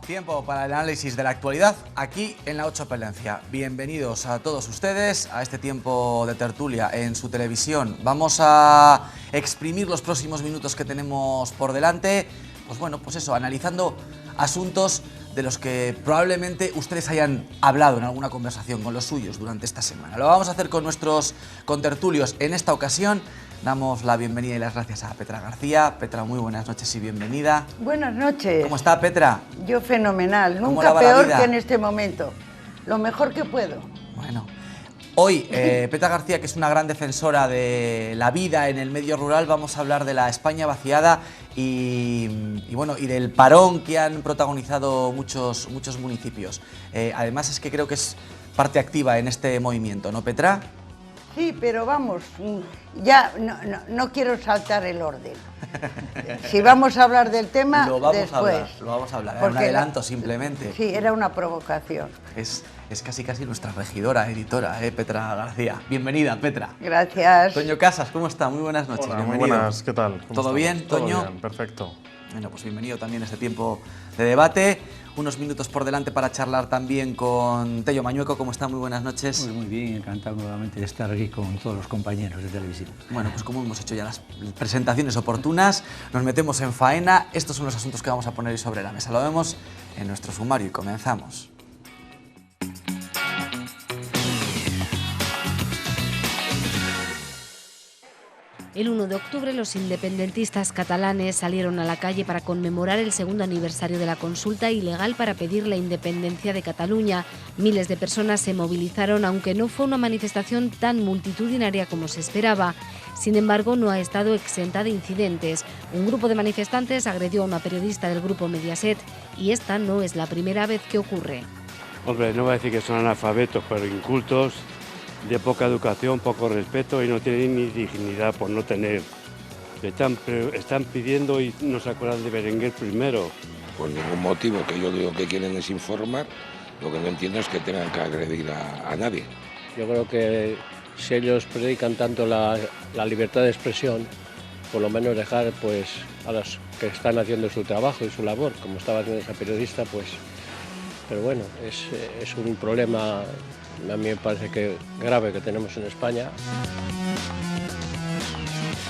Tiempo para el análisis de la actualidad aquí en la 8 Palencia. Bienvenidos a todos ustedes a este tiempo de tertulia en su televisión. Vamos a exprimir los próximos minutos que tenemos por delante, pues eso, analizando asuntos de los que probablemente ustedes hayan hablado en alguna conversación con los suyos durante esta semana. Lo vamos a hacer con nuestros contertulios. En esta ocasión damos la bienvenida y las gracias a Petra García. Petra, muy buenas noches y bienvenida. Buenas noches. ¿Cómo está, Petra? Yo fenomenal, nunca peor que en este momento. Lo mejor que puedo. Bueno, hoy Petra García, que es una gran defensora de la vida en el medio rural, vamos a hablar de la España vaciada y del parón que han protagonizado muchos municipios. Además es que creo que es parte activa en este movimiento, ¿no, Petra? Sí, pero vamos, ya no quiero saltar el orden. Si vamos a hablar del tema, lo vamos a hablar. Era un adelanto simplemente. Sí, era una provocación. Es casi nuestra regidora, editora, Petra García. Bienvenida, Petra. Gracias. Toño Casas, ¿cómo está? Muy buenas noches. Hola, bienvenido. Muy buenas, ¿qué tal? ¿Todo bien, Toño? Todo bien, perfecto. Bueno, pues bienvenido también a este tiempo de debate. Unos minutos por delante para charlar también con Tello Mañueco. ¿Cómo está? Muy buenas noches. Muy bien, encantado nuevamente de estar aquí con todos los compañeros de televisión. Bueno, pues como hemos hecho ya las presentaciones oportunas, nos metemos en faena. Estos son los asuntos que vamos a poner sobre la mesa. Lo vemos en nuestro sumario y comenzamos. El 1 de octubre los independentistas catalanes salieron a la calle para conmemorar el segundo aniversario de la consulta ilegal para pedir la independencia de Cataluña. Miles de personas se movilizaron, aunque no fue una manifestación tan multitudinaria como se esperaba. Sin embargo, no ha estado exenta de incidentes. Un grupo de manifestantes agredió a una periodista del grupo Mediaset y esta no es la primera vez que ocurre. Hombre, no voy a decir que son analfabetos, pero incultos, de poca educación, poco respeto y no tienen ni dignidad por no tener. Están pidiendo y no se acuerdan de Berenguer primero. Por ningún motivo, que yo digo que quieren es informar, lo que no entiendo es que tengan que agredir a nadie. Yo creo que si ellos predican tanto la libertad de expresión, por lo menos dejar pues a los que están haciendo su trabajo y su labor, como estaba haciendo esa periodista, pues... Pero bueno, es un problema, a mí me parece que grave que tenemos en España.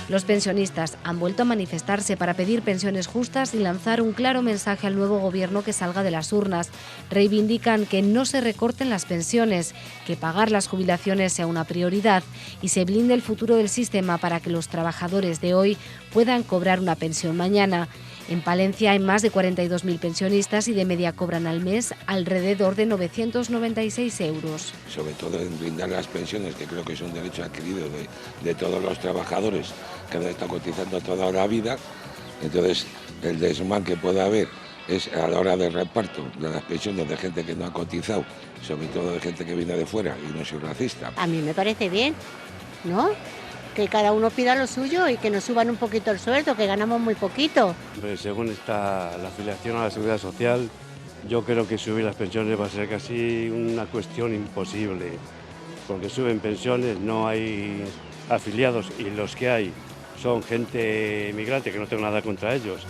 Los pensionistas han vuelto a manifestarse para pedir pensiones justas y lanzar un claro mensaje al nuevo gobierno que salga de las urnas. Reivindican que no se recorten las pensiones, que pagar las jubilaciones sea una prioridad y se blinde el futuro del sistema para que los trabajadores de hoy puedan cobrar una pensión mañana. En Palencia hay más de 42.000 pensionistas y de media cobran al mes alrededor de 996 euros. Sobre todo en brindar las pensiones, que creo que es un derecho adquirido de todos los trabajadores que han estado cotizando toda la vida. Entonces, el desmán que pueda haber es a la hora del reparto de las pensiones de gente que no ha cotizado, sobre todo de gente que viene de fuera, y no soy racista. A mí me parece bien, ¿no? Que cada uno pida lo suyo y que nos suban un poquito el sueldo, que ganamos muy poquito. Según está la afiliación a la Seguridad Social, yo creo que subir las pensiones va a ser casi una cuestión imposible, porque suben pensiones, no hay afiliados y los que hay son gente migrante, que no tengo nada contra ellos.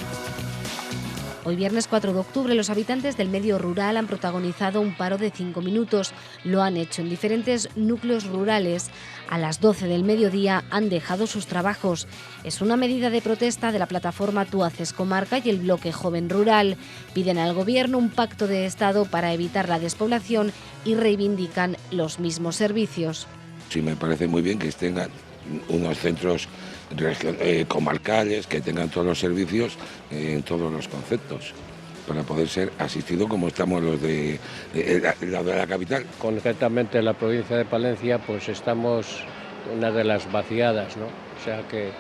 Hoy viernes 4 de octubre los habitantes del medio rural han protagonizado un paro de 5 minutos. Lo han hecho en diferentes núcleos rurales. A las 12 del mediodía han dejado sus trabajos. Es una medida de protesta de la plataforma Tú Haces Comarca y el bloque Joven Rural. Piden al gobierno un pacto de Estado para evitar la despoblación y reivindican los mismos servicios. Sí, me parece muy bien que tengan unos centros comarcales, que tengan todos los servicios en todos los conceptos, para poder ser asistido como estamos los de la capital. Concretamente en la provincia de Palencia, pues estamos una de las vaciadas, ¿no? O sea que,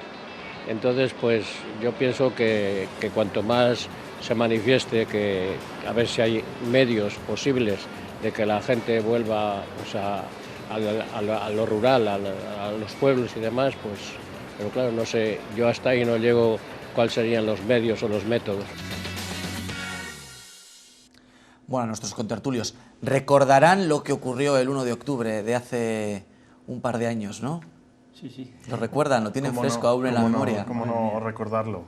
entonces, pues yo pienso que cuanto más se manifieste, que a ver si hay medios posibles de que la gente vuelva pues, a lo rural, a los pueblos y demás, pues... Pero claro, no sé, yo hasta ahí no llego cuáles serían los medios o los métodos. Bueno, nuestros contertulios recordarán lo que ocurrió el 1 de octubre de hace un par de años, ¿no? Sí, sí. ¿Lo recuerdan? ¿Lo tienen fresco aún en la memoria? ¿Cómo no recordarlo?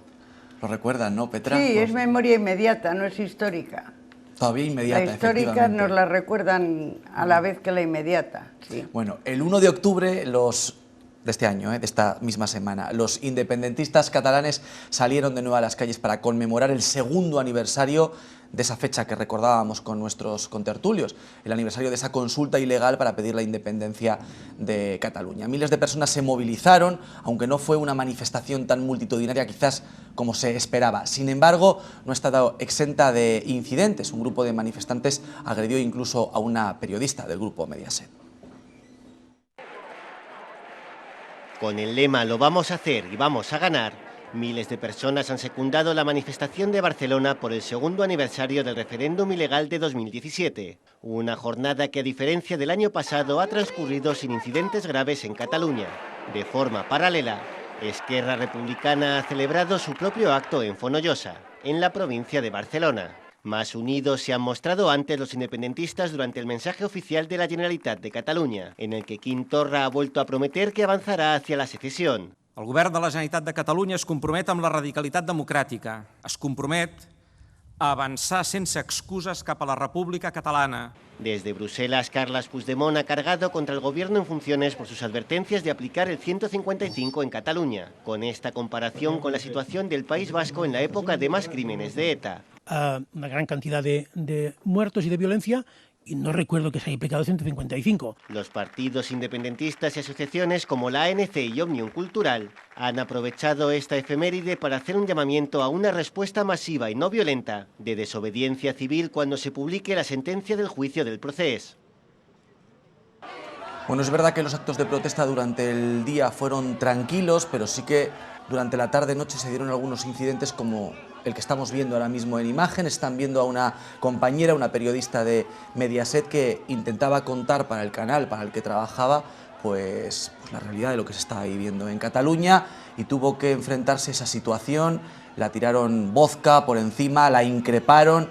¿Lo recuerdan, no, Petra? Sí, es memoria inmediata, no es histórica. Todavía inmediata, La histórica efectivamente. nos la recuerdan a la vez que la inmediata. Sí. Bueno, el 1 de octubre de este año, de esta misma semana, los independentistas catalanes salieron de nuevo a las calles para conmemorar el segundo aniversario de esa fecha que recordábamos con nuestros contertulios, el aniversario de esa consulta ilegal para pedir la independencia de Cataluña. Miles de personas se movilizaron, aunque no fue una manifestación tan multitudinaria quizás como se esperaba. Sin embargo, no ha estado exenta de incidentes. Un grupo de manifestantes agredió incluso a una periodista del grupo Mediaset. Con el lema "Lo vamos a hacer y vamos a ganar", miles de personas han secundado la manifestación de Barcelona por el segundo aniversario del referéndum ilegal de 2017. Una jornada que, a diferencia del año pasado, ha transcurrido sin incidentes graves en Cataluña. De forma paralela, Esquerra Republicana ha celebrado su propio acto en Fonollosa, en la provincia de Barcelona. Más unidos se han mostrado antes los independentistas durante el mensaje oficial de la Generalitat de Catalunya, en el que Quim Torra ha vuelto a prometer que avanzará hacia la secesión. El govern de la Generalitat de Catalunya es compromet amb la radicalitat democràtica, es compromet a avançar sense excuses cap a la República Catalana. Desde Bruselas, Carles Puigdemont ha cargado contra el gobierno en funciones por sus advertencias de aplicar el 155 en Cataluña, con esta comparación con la situación del País Vasco en la época de más crímenes de ETA. Una gran cantidad de muertos y de violencia, y no recuerdo que se haya aplicado 155. Los partidos independentistas y asociaciones como la ANC y Òmnium Cultural han aprovechado esta efeméride para hacer un llamamiento a una respuesta masiva y no violenta de desobediencia civil cuando se publique la sentencia del juicio del procés. Bueno, es verdad que los actos de protesta durante el día fueron tranquilos, pero sí que durante la tarde-noche se dieron algunos incidentes como el que estamos viendo ahora mismo en imagen. Están viendo a una compañera, una periodista de Mediaset, que intentaba contar para el canal para el que trabajaba pues la realidad de lo que se estaba viviendo en Cataluña, y tuvo que enfrentarse a esa situación. La tiraron vodka por encima, la increparon.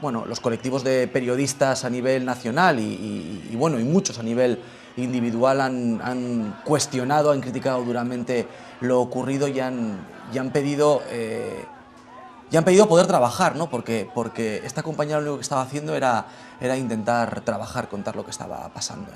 Bueno, los colectivos de periodistas a nivel nacional y muchos a nivel individual han cuestionado, han criticado duramente lo ocurrido y han pedido poder trabajar, ¿no? Porque esta compañera lo único que estaba haciendo era intentar trabajar, contar lo que estaba pasando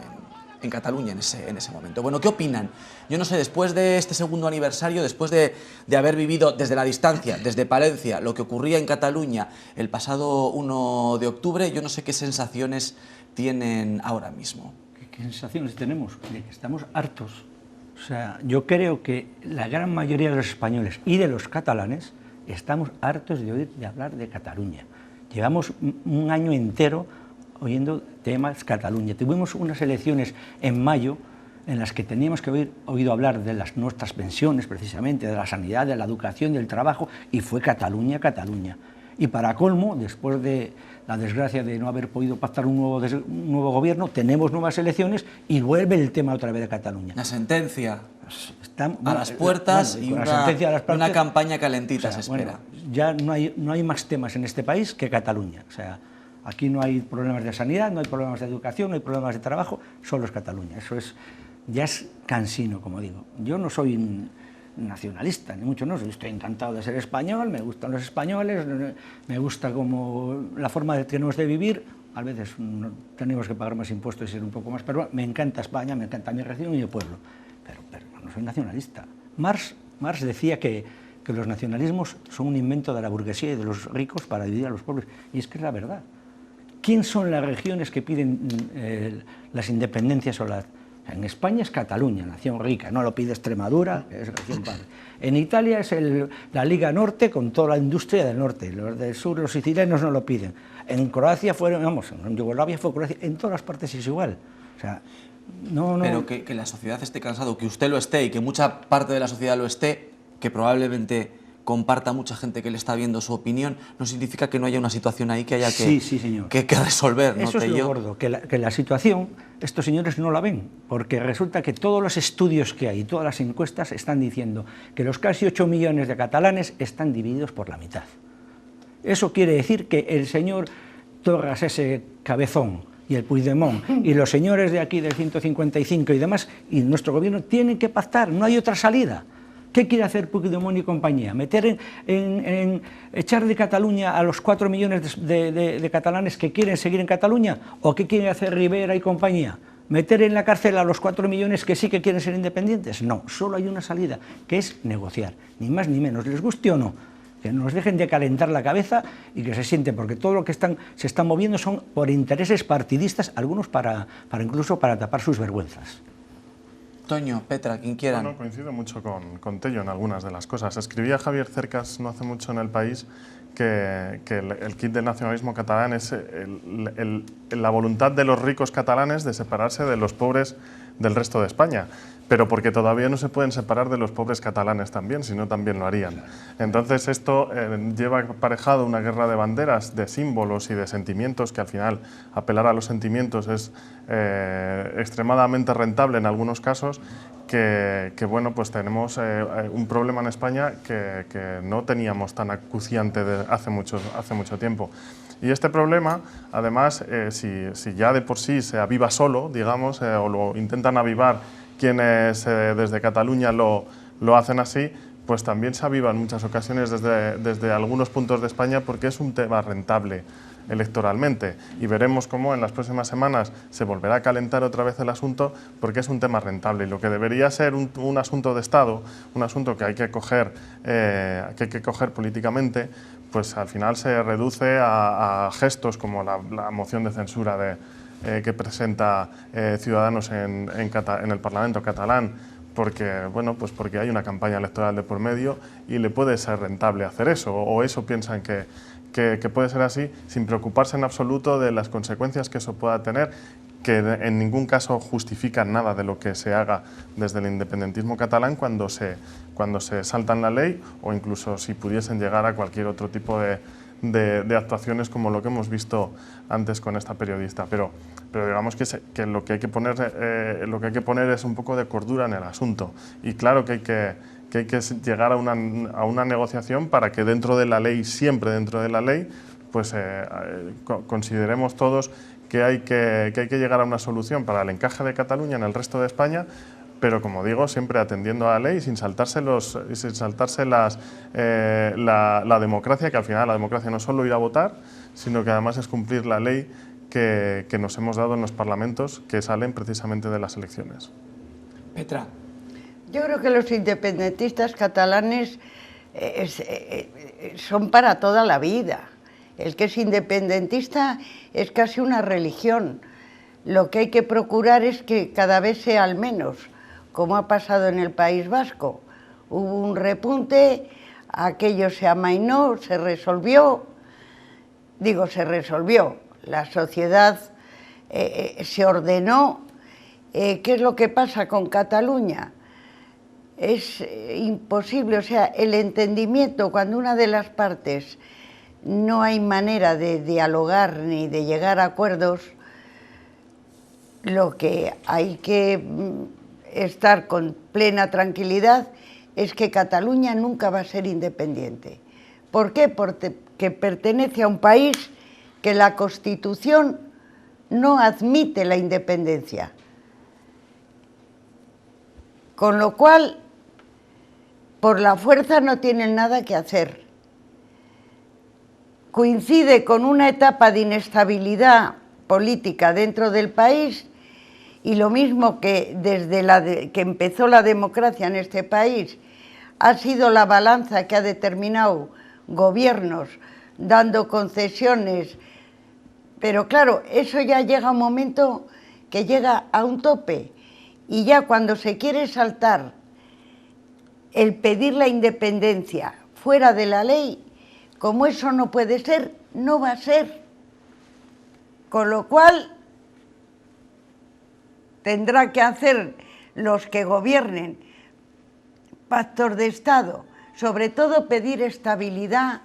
en Cataluña en ese momento. Bueno, ¿qué opinan? Yo no sé, después de este segundo aniversario, después de haber vivido desde la distancia, desde Palencia, lo que ocurría en Cataluña el pasado 1 de octubre, yo no sé qué sensaciones tienen ahora mismo. ¿Qué sensaciones tenemos? De que estamos hartos. O sea, yo creo que la gran mayoría de los españoles y de los catalanes estamos hartos de oír de hablar de Cataluña. Llevamos un año entero oyendo temas Cataluña. Tuvimos unas elecciones en mayo en las que teníamos que haber oído hablar de nuestras pensiones, precisamente, de la sanidad, de la educación, del trabajo, y fue Cataluña, Cataluña. Y para colmo, después de la desgracia de no haber podido pactar un nuevo gobierno, tenemos nuevas elecciones y vuelve el tema otra vez de Cataluña. La sentencia a las puertas y una campaña calentita, o sea, se espera. Bueno, ya no hay más temas en este país que Cataluña. O sea, aquí no hay problemas de sanidad, no hay problemas de educación, no hay problemas de trabajo, solo es Cataluña. Eso ya es cansino, como digo. Yo no soy nacionalista, ni mucho no, estoy encantado de ser español, me gustan los españoles, me gusta como la forma que tenemos de vivir. A veces tenemos que pagar más impuestos y ser un poco más, pero me encanta España, me encanta mi región y mi pueblo, pero no soy nacionalista. Marx decía que los nacionalismos son un invento de la burguesía y de los ricos para dividir a los pueblos, y es que es la verdad. ¿Quién son las regiones que piden las independencias o las...? En España es Cataluña, nación rica, no lo pide Extremadura, que es región padre. En Italia es la Liga Norte con toda la industria del norte, los del sur, los sicilianos no lo piden. En Croacia en Yugoslavia fue Croacia, en todas las partes es igual. O sea, no. Pero que la sociedad esté cansado, que usted lo esté y que mucha parte de la sociedad lo esté, que probablemente comparta mucha gente que le está viendo su opinión, no significa que no haya una situación ahí que haya que resolver, ¿no? Eso es lo gordo, que la situación, estos señores no la ven, porque resulta que todos los estudios que hay, todas las encuestas están diciendo que los casi 8 millones de catalanes están divididos por la mitad. Eso quiere decir que el señor Torras, ese cabezón, y el Puigdemont, y los señores de aquí del 155 y demás, y nuestro gobierno tienen que pactar, no hay otra salida. ¿Qué quiere hacer Puigdemont y compañía? ¿Meter echar de Cataluña a los 4 millones de catalanes que quieren seguir en Cataluña? ¿O qué quiere hacer Rivera y compañía? ¿Meter en la cárcel a los 4 millones que sí que quieren ser independientes? No, solo hay una salida, que es negociar, ni más ni menos, les guste o no. Que nos dejen de calentar la cabeza y que se sienten, porque todo lo que se están moviendo son por intereses partidistas, algunos incluso para tapar sus vergüenzas. Toño, Petra, quien quieran. Bueno, coincido mucho con Tello en algunas de las cosas. Escribía Javier Cercas no hace mucho en El País que el kit del nacionalismo catalán es la voluntad de los ricos catalanes de separarse de los pobres del resto de España, pero porque todavía no se pueden separar de los pobres catalanes también, si no también lo harían. Entonces esto lleva aparejado una guerra de banderas, de símbolos y de sentimientos, que al final apelar a los sentimientos es extremadamente rentable en algunos casos, que bueno, pues tenemos un problema en España que no teníamos tan acuciante hace mucho tiempo. Y este problema, además, si ya de por sí se aviva solo, digamos, o lo intentan avivar quienes desde Cataluña lo hacen así, pues también se aviva en muchas ocasiones desde algunos puntos de España, porque es un tema rentable electoralmente, y veremos cómo en las próximas semanas se volverá a calentar otra vez el asunto, porque es un tema rentable, y lo que debería ser un asunto de Estado, un asunto que hay que coger políticamente, pues al final se reduce a gestos como la moción de censura que presenta Ciudadanos en el Parlamento catalán, porque hay una campaña electoral de por medio y le puede ser rentable hacer eso, o eso piensan que puede ser así, sin preocuparse en absoluto de las consecuencias que eso pueda tener, que en ningún caso justifican nada de lo que se haga desde el independentismo catalán cuando se saltan la ley, o incluso si pudiesen llegar a cualquier otro tipo de actuaciones como lo que hemos visto antes con esta periodista. Pero digamos que lo que hay que poner es un poco de cordura en el asunto, y claro que hay que llegar a una negociación para que dentro de la ley, siempre dentro de la ley, pues consideremos todos que hay que llegar a una solución para el encaje de Cataluña en el resto de España, pero como digo, siempre atendiendo a la ley, sin saltarse la democracia, que al final la democracia no es solo ir a votar, sino que además es cumplir la ley que nos hemos dado en los parlamentos, que salen precisamente de las elecciones. Petra. Yo creo que los independentistas catalanes son para toda la vida. El que es independentista es casi una religión. Lo que hay que procurar es que cada vez sea al menos, como ha pasado en el País Vasco. Hubo un repunte, aquello se amainó, se resolvió. La sociedad se ordenó. ¿Qué es lo que pasa con Cataluña? Es imposible, o sea, el entendimiento, cuando una de las partes no hay manera de dialogar ni de llegar a acuerdos, lo que hay que estar con plena tranquilidad es que Cataluña nunca va a ser independiente. ¿Por qué? Porque pertenece a un país que la Constitución no admite la independencia. Con lo cual, por la fuerza no tienen nada que hacer. Coincide con una etapa de inestabilidad política dentro del país, y lo mismo que desde que empezó la democracia en este país ha sido la balanza que ha determinado gobiernos dando concesiones, pero claro, eso ya llega a un momento que llega a un tope, y ya cuando se quiere saltar el pedir la independencia fuera de la ley, como eso no puede ser, no va a ser. Con lo cual tendrá que hacer los que gobiernen pactos de Estado, sobre todo pedir estabilidad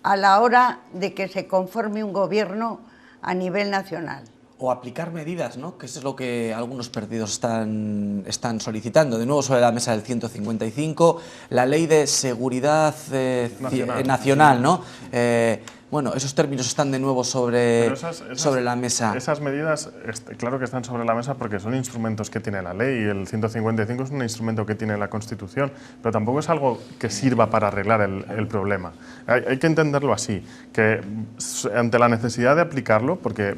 a la hora de que se conforme un gobierno a nivel nacional. O aplicar medidas, ¿no? Que eso es lo que algunos partidos están solicitando. De nuevo sobre la mesa del 155, la ley de seguridad nacional, ¿no? Bueno, esos términos están de nuevo sobre la mesa. Esas medidas, claro que están sobre la mesa porque son instrumentos que tiene la ley, y el 155 es un instrumento que tiene la Constitución, pero tampoco es algo que sirva para arreglar el problema. Hay que entenderlo así, que ante la necesidad de aplicarlo, porque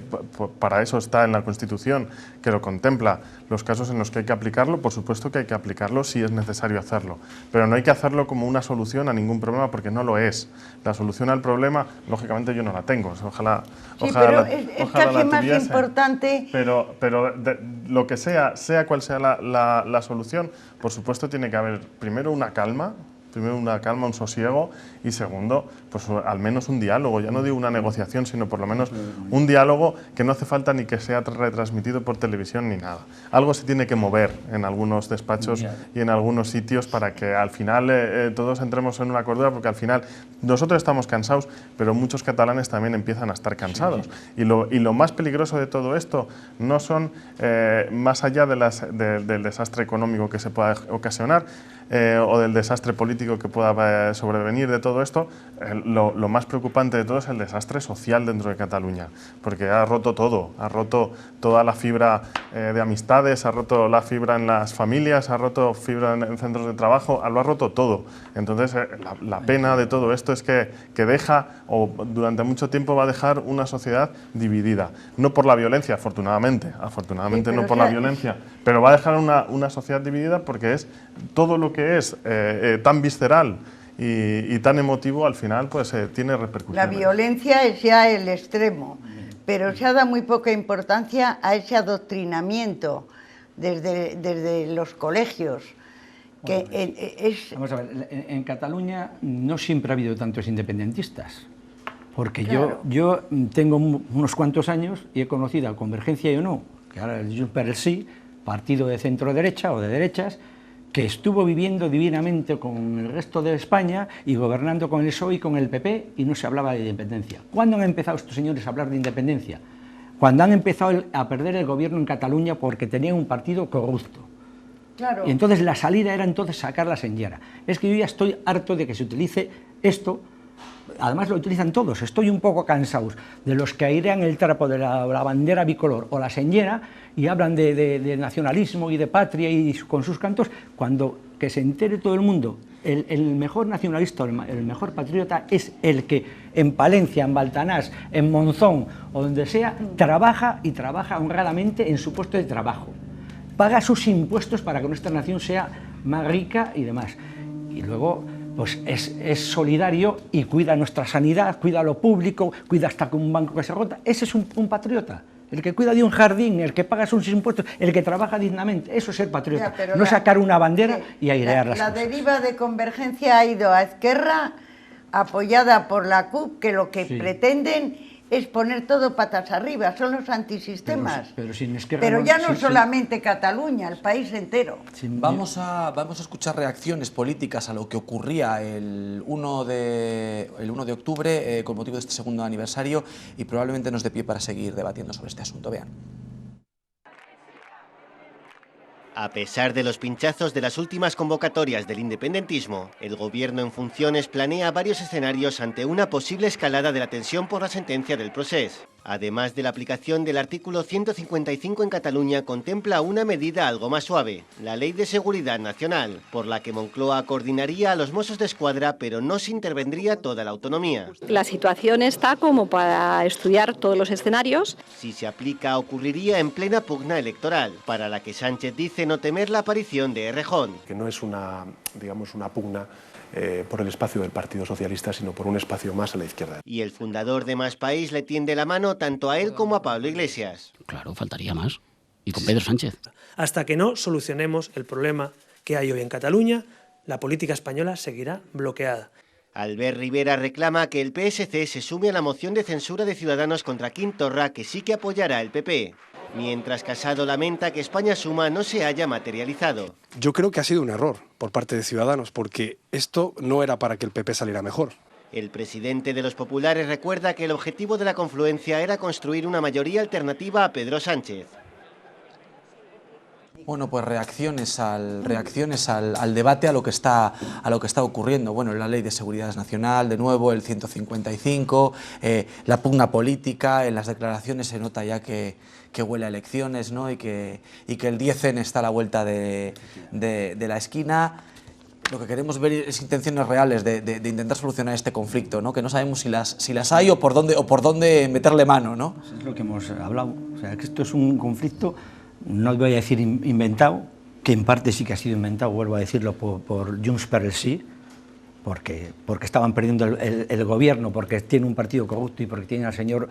para eso está en la Constitución, que lo contempla, los casos en los que hay que aplicarlo, por supuesto que hay que aplicarlo si es necesario hacerlo, pero no hay que hacerlo como una solución a ningún problema, porque no lo es. La solución al problema, lógicamente yo no la tengo, ojalá es casi más importante. Pero lo que sea cual sea la solución, por supuesto tiene que haber primero una calma, un sosiego, y segundo, pues al menos un diálogo, ya no digo una negociación, sino por lo menos un diálogo que no hace falta ni que sea retransmitido por televisión ni nada. Algo se tiene que mover en algunos despachos y en algunos sitios para que al final todos entremos en una cordura, porque al final nosotros estamos cansados, pero muchos catalanes también empiezan a estar cansados. Y lo más peligroso de todo esto no son, más allá del desastre económico que se pueda ocasionar, o del desastre político que pueda sobrevenir de todo esto, lo más preocupante de todo es el desastre social dentro de Cataluña, porque ha roto todo, ha roto toda la fibra de amistades, ha roto la fibra en las familias, ha roto fibra en centros de trabajo, lo ha roto todo. Entonces la pena de todo esto es que deja, o durante mucho tiempo va a dejar, una sociedad dividida, no por la violencia, afortunadamente no por la violencia, pero va a dejar una sociedad dividida porque es todo lo que es tan visceral y tan emotivo, al final pues tiene repercusiones. La violencia es ya el extremo, pero se ha dado muy poca importancia a ese adoctrinamiento desde los colegios. Vamos a ver, en Cataluña no siempre ha habido tantos independentistas, porque yo tengo unos cuantos años y he conocido a Convergencia y No, que ahora es Junts per el Sí, partido de centro-derecha o de derechas, que estuvo viviendo divinamente con el resto de España y gobernando con el PSOE y con el PP, y no se hablaba de independencia. ¿Cuándo han empezado estos señores a hablar de independencia? Cuando han empezado a perder el gobierno en Cataluña porque tenían un partido corrupto. Claro. Y entonces la salida era sacar la señora. Es que yo ya estoy harto de que se utilice esto. Además lo utilizan todos, estoy un poco cansado de los que airean el trapo de la bandera bicolor o la señera y hablan de nacionalismo y de patria y con sus cantos, cuando que se entere todo el mundo, el mejor nacionalista, el mejor patriota es el que en Palencia, en Baltanás, en Monzón o donde sea, trabaja y trabaja honradamente en su puesto de trabajo, paga sus impuestos para que nuestra nación sea más rica y demás, y luego pues es solidario y cuida nuestra sanidad, cuida lo público, cuida hasta con un banco que se rota. Ese es un patriota, el que cuida de un jardín, el que paga sus impuestos, el que trabaja dignamente. Eso es ser patriota, no sacar una bandera y airear las cosas. La deriva de Convergencia ha ido a Esquerra, apoyada por la CUP, que lo que pretenden es poner todo patas arriba, son los antisistemas. Pero ya no solamente Cataluña, el país entero. Vamos a escuchar reacciones políticas a lo que ocurría el 1 de octubre con motivo de este segundo aniversario, y probablemente nos dé pie para seguir debatiendo sobre este asunto. Vean. A pesar de los pinchazos de las últimas convocatorias del independentismo, el gobierno en funciones planea varios escenarios ante una posible escalada de la tensión por la sentencia del procés. Además de la aplicación del artículo 155 en Cataluña, contempla una medida algo más suave, la Ley de Seguridad Nacional, por la que Moncloa coordinaría a los Mossos d'Esquadra, pero no se intervendría toda la autonomía. La situación está como para estudiar todos los escenarios. Si se aplica, ocurriría en plena pugna electoral, para la que Sánchez dice no temer la aparición de Errejón. Que no es una pugna por el espacio del Partido Socialista, sino por un espacio más a la izquierda. Y el fundador de Más País le tiende la mano tanto a él como a Pablo Iglesias. Claro, faltaría más. Y con Pedro Sánchez. Hasta que no solucionemos el problema que hay hoy en Cataluña, la política española seguirá bloqueada. Albert Rivera reclama que el PSC se sume a la moción de censura de Ciudadanos contra Quim Torra, que sí que apoyará el PP. Mientras Casado lamenta que España Suma no se haya materializado. Yo creo que ha sido un error por parte de Ciudadanos, porque esto no era para que el PP saliera mejor. El presidente de los populares recuerda que el objetivo de la confluencia era construir una mayoría alternativa a Pedro Sánchez. Bueno, pues reacciones al debate, a lo que está ocurriendo. Bueno, la Ley de Seguridad Nacional, de nuevo, el 155, la pugna política, en las declaraciones se nota ya que huele a elecciones, ¿no? y que el 10N está a la vuelta de la esquina. Lo que queremos ver es intenciones reales de intentar solucionar este conflicto, ¿no? Que no sabemos si las hay o por dónde meterle mano, ¿no? Pues es lo que hemos hablado. O sea, que esto es un conflicto, no voy a decir inventado, que en parte sí que ha sido inventado, vuelvo a decirlo, por Junts per el Sí, porque estaban perdiendo el gobierno, porque tiene un partido corrupto y porque tiene al señor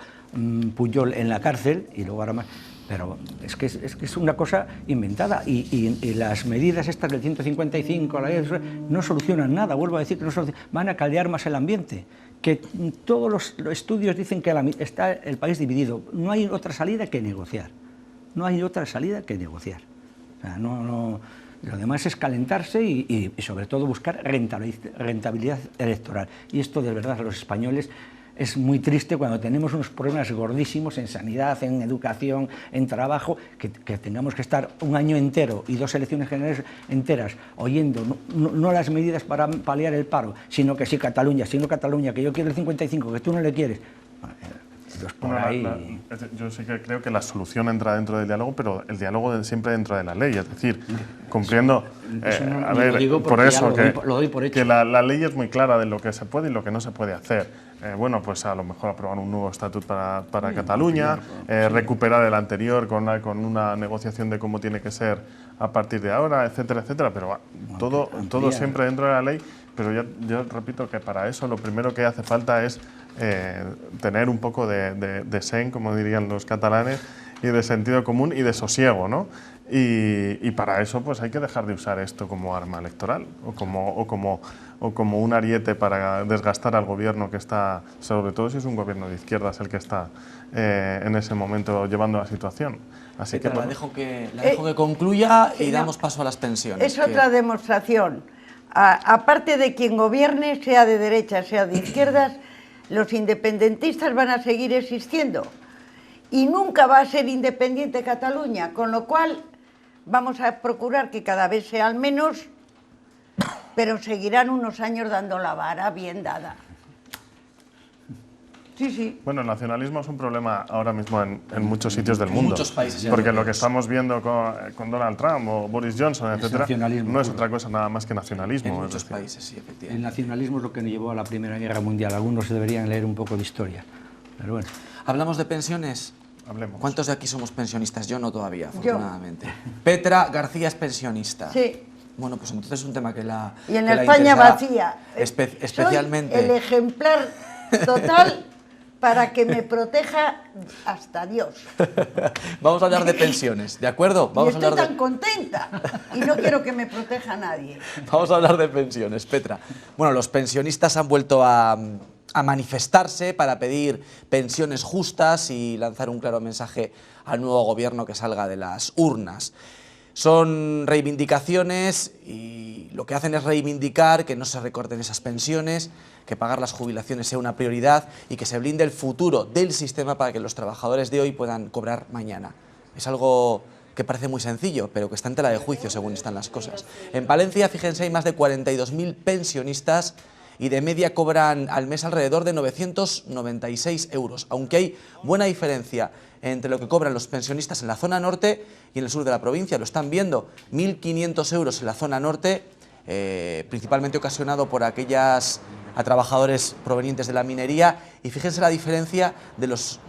Pujol en la cárcel, y luego ahora más. Pero es que es una cosa inventada, y las medidas estas del 155, la ley, no solucionan nada, vuelvo a decir que no van a caldear más el ambiente, que todos los estudios dicen que está el país dividido, no hay otra salida que negociar, no hay otra salida que negociar. O sea, lo demás es calentarse y sobre todo buscar rentabilidad electoral, y esto de verdad los españoles es muy triste cuando tenemos unos problemas gordísimos en sanidad, en educación, en trabajo, que tengamos que estar un año entero y 2 elecciones generales enteras oyendo no las medidas para paliar el paro, sino que si Cataluña, que yo quiero el 55, que tú no le quieres. Yo sí que creo que la solución entra dentro del diálogo, pero el diálogo siempre dentro de la ley, es decir, cumpliendo... por eso, que la ley es muy clara de lo que se puede y lo que no se puede hacer. Bueno, pues a lo mejor aprobar un nuevo estatuto para Cataluña, recuperar el anterior con una negociación de cómo tiene que ser a partir de ahora, etcétera, etcétera, pero todo siempre dentro de la ley. Pero yo repito que para eso lo primero que hace falta es tener un poco de sen, como dirían los catalanes, y de sentido común y de sosiego, ¿no? Y para eso pues hay que dejar de usar esto como arma electoral o como un ariete para desgastar al gobierno que está, sobre todo si es un gobierno de izquierdas el que está en ese momento llevando la situación. Así que, la dejo que concluya y damos paso a las pensiones. Es otra demostración. Aparte de quien gobierne, sea de derecha, sea de izquierdas, los independentistas van a seguir existiendo. Y nunca va a ser independiente Cataluña, con lo cual vamos a procurar que cada vez sean menos, pero seguirán unos años dando la vara bien dada. Sí, sí. Bueno, el nacionalismo es un problema ahora mismo en muchos sitios del mundo. Muchos países. Porque lo que estamos viendo con Donald Trump o Boris Johnson, etcétera, no es otra cosa nada más que nacionalismo. En muchos países, sí, efectivamente. El nacionalismo es lo que nos llevó a la Primera Guerra Mundial. Algunos deberían leer un poco de historia. Pero bueno. ¿Hablamos de pensiones? Hablemos. ¿Cuántos de aquí somos pensionistas? Yo no todavía, afortunadamente. Petra García es pensionista. Sí. Bueno, pues entonces es un tema que la Y en España vacía. Especialmente. Soy el ejemplar total para que me proteja hasta Dios. Vamos a hablar de pensiones, ¿de acuerdo? Estoy tan contenta y no quiero que me proteja nadie. Vamos a hablar de pensiones, Petra. Bueno, los pensionistas han vuelto a manifestarse para pedir pensiones justas y lanzar un claro mensaje al nuevo gobierno que salga de las urnas. Son reivindicaciones y lo que hacen es reivindicar que no se recorten esas pensiones, que pagar las jubilaciones sea una prioridad y que se blinde el futuro del sistema para que los trabajadores de hoy puedan cobrar mañana. Es algo que parece muy sencillo, pero que está en tela de juicio según están las cosas. En Palencia, fíjense, hay más de 42.000 pensionistas y de media cobran al mes alrededor de 996 euros, aunque hay buena diferencia entre lo que cobran los pensionistas en la zona norte y en el sur de la provincia. Lo están viendo, 1.500 euros en la zona norte, principalmente ocasionado por a trabajadores provenientes de la minería, y fíjense la diferencia de los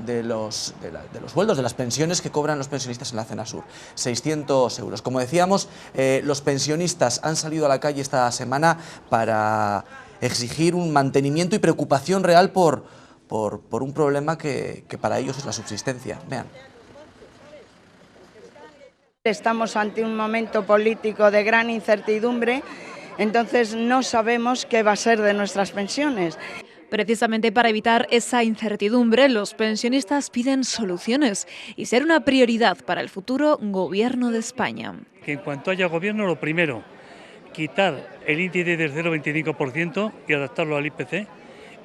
sueldos, de las pensiones que cobran los pensionistas en la zona sur, 600 euros. Como decíamos, los pensionistas han salido a la calle esta semana para exigir un mantenimiento y preocupación real por un problema que para ellos es la subsistencia. Vean. Estamos ante un momento político de gran incertidumbre, entonces no sabemos qué va a ser de nuestras pensiones. Precisamente para evitar esa incertidumbre, los pensionistas piden soluciones y ser una prioridad para el futuro gobierno de España. Que en cuanto haya gobierno, lo primero, quitar el índice del 0,25% y adaptarlo al IPC,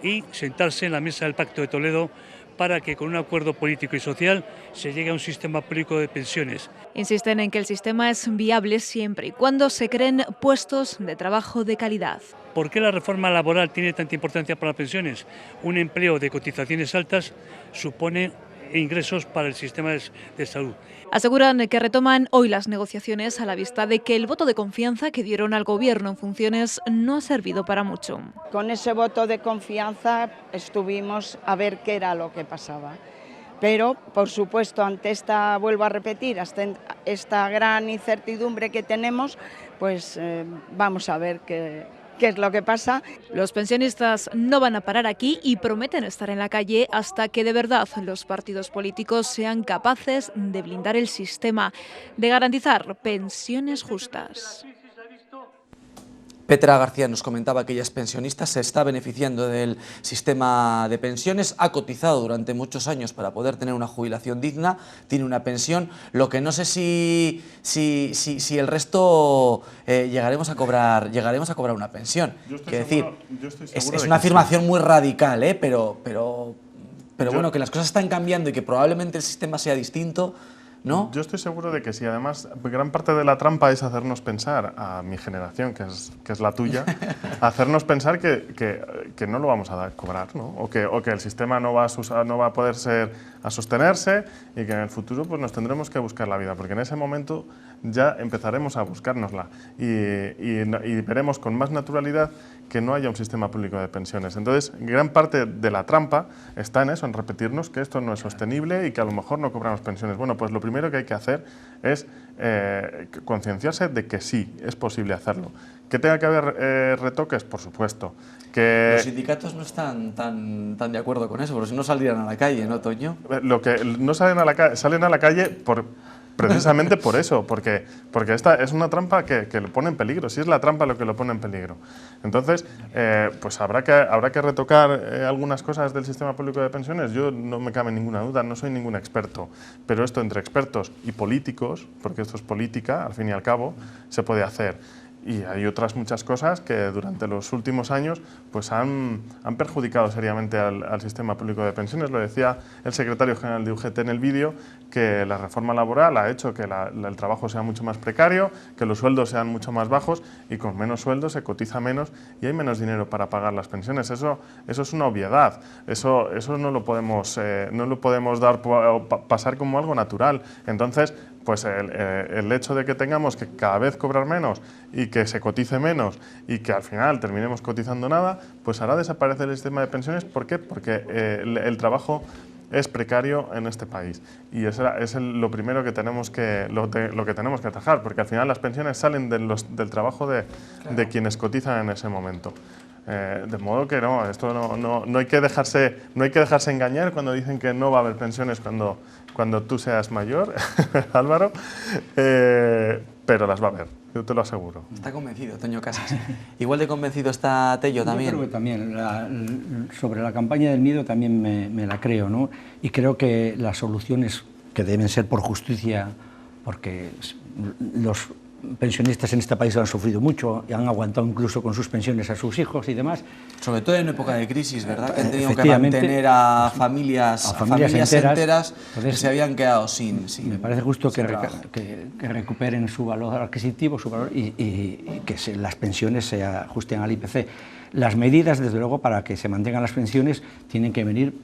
y sentarse en la mesa del Pacto de Toledo para que con un acuerdo político y social se llegue a un sistema público de pensiones. Insisten en que el sistema es viable siempre y cuando se creen puestos de trabajo de calidad. ¿Por qué la reforma laboral tiene tanta importancia para las pensiones? Un empleo de cotizaciones altas supone ingresos para el sistema de salud. Aseguran que retoman hoy las negociaciones a la vista de que el voto de confianza que dieron al Gobierno en funciones no ha servido para mucho. Con ese voto de confianza estuvimos a ver qué era lo que pasaba. Pero, por supuesto, ante esta, vuelvo a repetir, hasta esta gran incertidumbre que tenemos, pues vamos a ver qué es lo que pasa. Los pensionistas no van a parar aquí y prometen estar en la calle hasta que de verdad los partidos políticos sean capaces de blindar el sistema, de garantizar pensiones justas. Petra García nos comentaba que ella es pensionista, se está beneficiando del sistema de pensiones, ha cotizado durante muchos años para poder tener una jubilación digna, tiene una pensión. Lo que no sé si el resto llegaremos a cobrar una pensión. Quiero decir, es una afirmación muy radical, pero bueno, que las cosas están cambiando y que probablemente el sistema sea distinto, ¿no? Yo estoy seguro de que sí. Además, gran parte de la trampa es hacernos pensar, a mi generación, que es la tuya, hacernos pensar que no lo vamos a cobrar, ¿no? O que el sistema no va a poder sostenerse y que en el futuro pues, nos tendremos que buscar la vida, porque en ese momento ya empezaremos a buscárnosla y veremos con más naturalidad que no haya un sistema público de pensiones. Entonces, gran parte de la trampa está en eso, en repetirnos que esto no es sostenible y que a lo mejor no cobramos pensiones. Bueno, pues lo primero que hay que hacer es concienciarse de que sí, es posible hacerlo. ¿Que tenga que haber retoques? Por supuesto. Que los sindicatos no están tan de acuerdo con eso, porque si no saldrían a la calle, ¿no, Toño? No salen a la calle precisamente por eso, porque esta es una trampa que lo pone en peligro, sí es la trampa lo que lo pone en peligro. Entonces, pues habrá que retocar algunas cosas del sistema público de pensiones. Yo no me cabe ninguna duda, no soy ningún experto, pero esto entre expertos y políticos, porque esto es política, al fin y al cabo, se puede hacer. Y hay otras muchas cosas que durante los últimos años pues han perjudicado seriamente al sistema público de pensiones. Lo decía el secretario general de UGT en el vídeo, que la reforma laboral ha hecho que el trabajo sea mucho más precario, que los sueldos sean mucho más bajos y con menos sueldos se cotiza menos y hay menos dinero para pagar las pensiones. Eso es una obviedad. Eso no lo podemos pasar como algo natural. Entonces, pues el hecho de que tengamos que cada vez cobrar menos y que se cotice menos y que al final terminemos cotizando nada, pues hará desaparecer el sistema de pensiones. ¿Por qué? Porque el trabajo es precario en este país y es lo primero que tenemos que atajar, porque al final las pensiones salen del trabajo de quienes cotizan en ese momento. De modo que no, esto no hay que dejarse engañar cuando dicen que no va a haber pensiones cuando tú seas mayor, Álvaro, pero las va a haber, yo te lo aseguro. Está convencido, Toño Casas. Igual de convencido está Tello también. Yo creo que también, sobre la campaña del miedo también me la creo, ¿no? Y creo que las soluciones que deben ser por justicia, porque los pensionistas en este país han sufrido mucho y han aguantado incluso con sus pensiones a sus hijos y demás. Sobre todo en época de crisis, ¿verdad? Que han tenido que mantener a familias enteras que se habían quedado sin me parece justo que recuperen su valor adquisitivo, su valor y que las pensiones se ajusten al IPC. Las medidas, desde luego, para que se mantengan las pensiones tienen que venir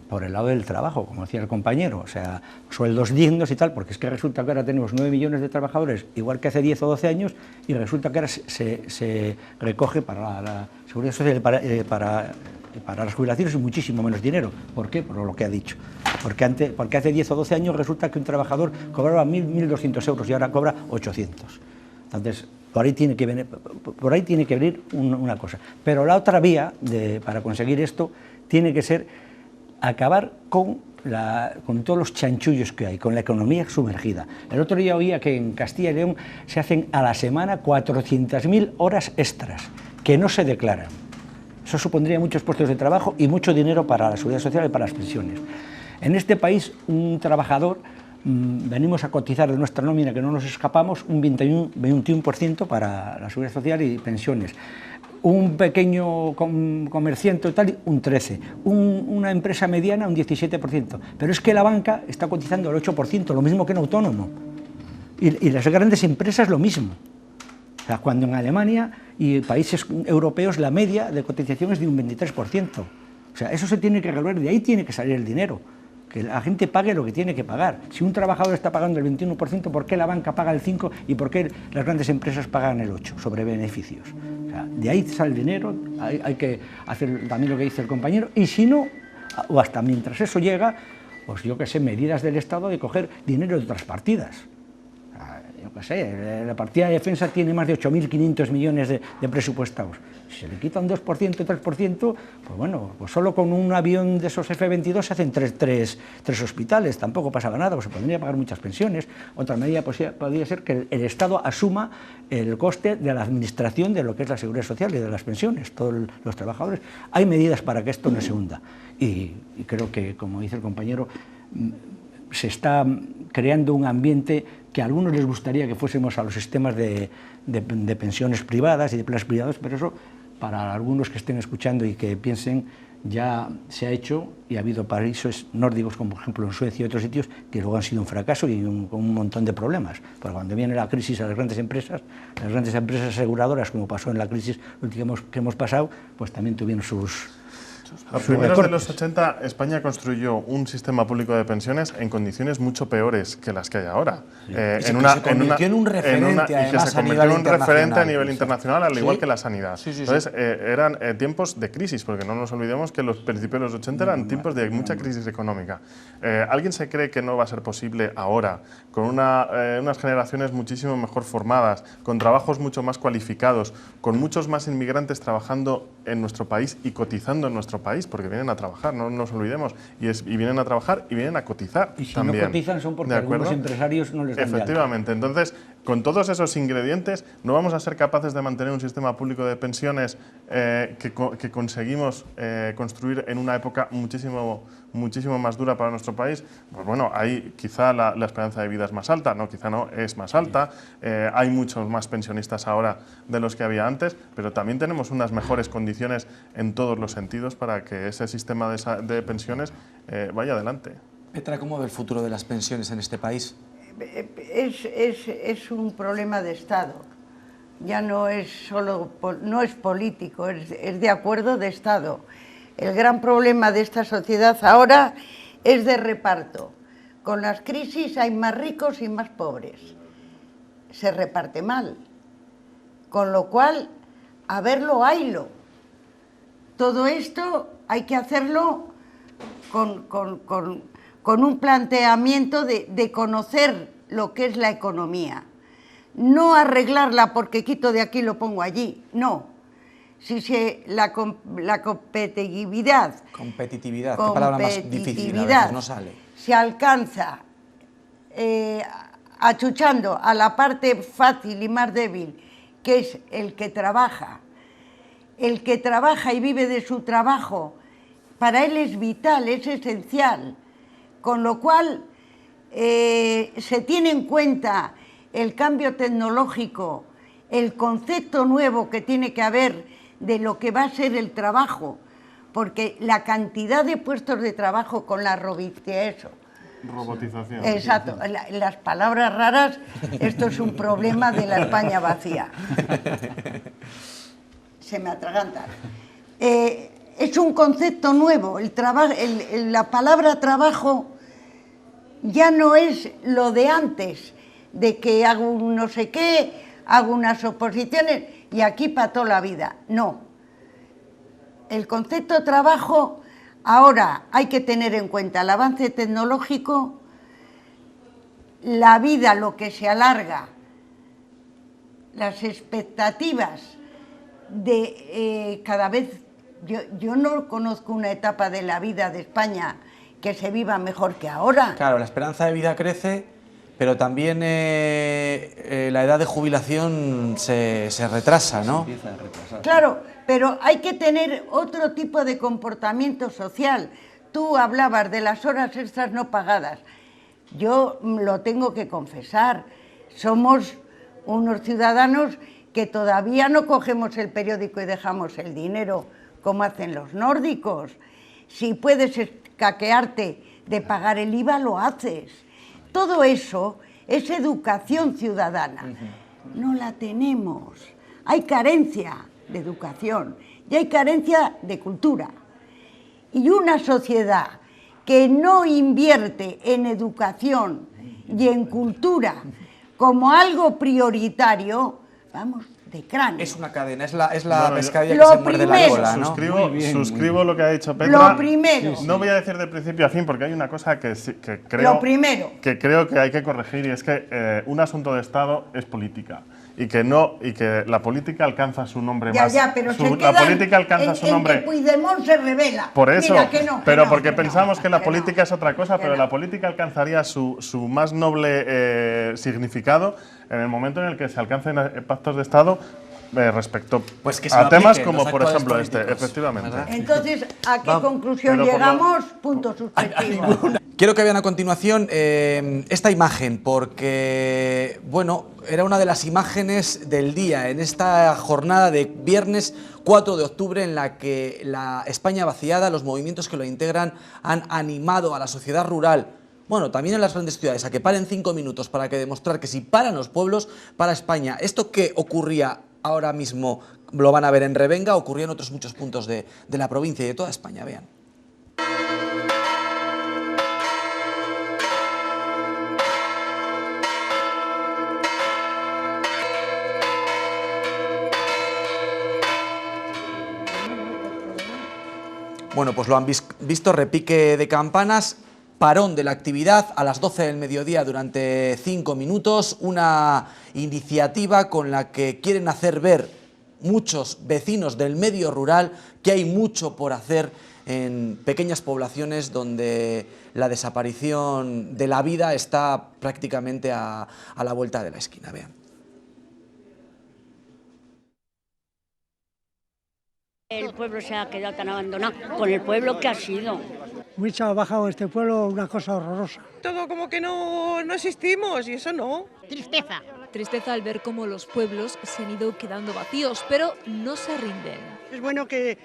por el lado del trabajo, como decía el compañero, o sea, sueldos dignos y tal, porque es que resulta que ahora tenemos 9 millones de trabajadores, igual que hace 10 o 12 años, y resulta que ahora se recoge para la Seguridad Social y para las jubilaciones muchísimo menos dinero. ¿Por qué? Por lo que ha dicho. Porque hace 10 o 12 años resulta que un trabajador cobraba 1.200 euros y ahora cobra 800. Entonces, por ahí tiene que venir una cosa. Pero la otra vía para conseguir esto tiene que ser acabar con todos los chanchullos que hay, con la economía sumergida. El otro día oía que en Castilla y León se hacen a la semana 400.000 horas extras que no se declaran. Eso supondría muchos puestos de trabajo y mucho dinero para la seguridad social y para las pensiones. En este país, un trabajador, venimos a cotizar de nuestra nómina, que no nos escapamos, un 21% para la seguridad social y pensiones. un pequeño comerciante tal, un 13%, una empresa mediana un 17%, pero es que la banca está cotizando el 8%, lo mismo que un autónomo, y las grandes empresas lo mismo. O sea, cuando en Alemania y países europeos la media de cotización es de un 23%. O sea, eso se tiene que resolver, de ahí tiene que salir el dinero, que la gente pague lo que tiene que pagar. Si un trabajador está pagando el 21%, ¿por qué la banca paga el 5% y por qué las grandes empresas pagan el 8% sobre beneficios? O sea, de ahí sale el dinero, hay que hacer también lo que dice el compañero, y si no, o hasta mientras eso llega, pues yo qué sé, medidas del Estado de coger dinero de otras partidas. Yo qué sé, la partida de defensa tiene más de 8.500 millones de presupuestados. Si se le quita un 2%, 3%, pues bueno, pues solo con un avión de esos F-22 se hacen tres hospitales, tampoco pasaba nada, pues se podría pagar muchas pensiones. Otra medida podría ser que el Estado asuma el coste de la administración de lo que es la seguridad social y de las pensiones, todos los trabajadores. Hay medidas para que esto no se hunda. Y creo que, como dice el compañero, se está creando un ambiente que a algunos les gustaría que fuésemos a los sistemas de pensiones privadas y de planes privados, pero eso, para algunos que estén escuchando y que piensen, ya se ha hecho y ha habido países nórdicos, como por ejemplo en Suecia y otros sitios, que luego han sido un fracaso y con un montón de problemas. Porque cuando viene la crisis a las grandes empresas aseguradoras, como pasó en la crisis última que hemos pasado, pues también tuvieron sus... A primeros de los 80, España construyó un sistema público de pensiones en condiciones mucho peores que las que hay ahora. Sí. Se convirtió en un referente, además, a nivel internacional, al igual que la sanidad. Entonces, eran tiempos de crisis, porque no nos olvidemos que los principios de los 80 eran tiempos de mucha crisis económica. ¿Alguien se cree que no va a ser posible ahora, con unas generaciones muchísimo mejor formadas, con trabajos mucho más cualificados, con muchos más inmigrantes trabajando en nuestro país y cotizando en nuestro país, porque vienen a trabajar, no nos olvidemos, y vienen a trabajar y vienen a cotizar y si también. no cotizan son porque algunos empresarios no les dan de alta. Efectivamente, entonces, con todos esos ingredientes, no vamos a ser capaces de mantener un sistema público de pensiones que conseguimos construir en una época muchísimo más dura para nuestro país. Pues bueno, ahí quizá la esperanza de vida es más alta, no, quizá no, es más alta, hay muchos más pensionistas ahora de los que había antes, pero también tenemos unas mejores condiciones en todos los sentidos para que ese sistema de pensiones vaya adelante. Petra, ¿cómo ve el futuro de las pensiones en este país? Es un problema de Estado. Ya no es solo, no es político, es de acuerdo de Estado. El gran problema de esta sociedad ahora es de reparto. Con las crisis hay más ricos y más pobres. Se reparte mal. Con lo cual, a verlo, haylo. Todo esto hay que hacerlo con un planteamiento de conocer lo que es la economía. No arreglarla porque quito de aquí y lo pongo allí, no. Si la competitividad, qué palabra más difícil, a veces no sale. Se alcanza achuchando a la parte fácil y más débil, que es el que trabaja y vive de su trabajo, para él es vital, es esencial, con lo cual se tiene en cuenta el cambio tecnológico, el concepto nuevo que tiene que haber de lo que va a ser el trabajo, porque la cantidad de puestos de trabajo con la robotización. Exacto, las palabras raras, esto es un problema de la España vacía. Se me atragantan. Es un concepto nuevo, la palabra trabajo ya no es lo de antes, de que hago un no sé qué, hago unas oposiciones y aquí para toda la vida. No. El concepto trabajo, ahora hay que tener en cuenta el avance tecnológico, la vida, lo que se alarga, las expectativas de cada vez... Yo no conozco una etapa de la vida de España que se viva mejor que ahora. Claro, la esperanza de vida crece, pero también la edad de jubilación se retrasa, ¿no? Se empieza a retrasar. Claro, pero hay que tener otro tipo de comportamiento social. Tú hablabas de las horas extras no pagadas. Yo lo tengo que confesar. Somos unos ciudadanos que todavía no cogemos el periódico y dejamos el dinero como hacen los nórdicos. Si puedes escaquearte de pagar el IVA, lo haces. Todo eso es educación ciudadana. No la tenemos. Hay carencia de educación y hay carencia de cultura. Y una sociedad que no invierte en educación y en cultura como algo prioritario, vamos, de cráneo. Es una cadena, es la Bueno, pescadilla que se muerde la cola, ¿no? Suscribo lo que ha dicho Petra. Lo primero. No voy a decir de principio a fin porque hay una cosa que creo, Lo primero. que creo que hay que corregir, y es que un asunto de Estado es política. Y que la política alcanza su nombre más. Ya, pero La política alcanza su nombre. Que Puigdemont se revela. Por eso, Mira, que no, pero que porque no, pensamos que la que política es otra cosa, pero la política alcanzaría su más noble significado en el momento en el que se alcancen pactos de Estado respecto pues que se a temas apliquen como los por actuales ejemplo este, políticos, efectivamente. ¿verdad? Entonces, ¿a qué conclusión pero por llegamos? Punto suspensivo. Quiero que vean a continuación esta imagen, porque, bueno, era una de las imágenes del día, en esta jornada de viernes 4 de octubre, en la que la España vaciada, los movimientos que lo integran, han animado a la sociedad rural, bueno, también en las grandes ciudades, a que paren 5 minutos para que demostrar que si paran los pueblos, para España. Esto que ocurría ahora mismo, lo van a ver en Revenga, ocurría en otros muchos puntos de la provincia y de toda España, vean. Bueno, pues lo han visto, repique de campanas, parón de la actividad a las 12 del mediodía durante 5 minutos, una iniciativa con la que quieren hacer ver muchos vecinos del medio rural que hay mucho por hacer en pequeñas poblaciones donde la desaparición de la vida está prácticamente a la vuelta de la esquina. Vean. El pueblo se ha quedado tan abandonado, con el pueblo que ha sido. Mucho ha bajado este pueblo, una cosa horrorosa. Todo como que no existimos y eso no. Tristeza. Tristeza al ver cómo los pueblos se han ido quedando vacíos, pero no se rinden. Es bueno que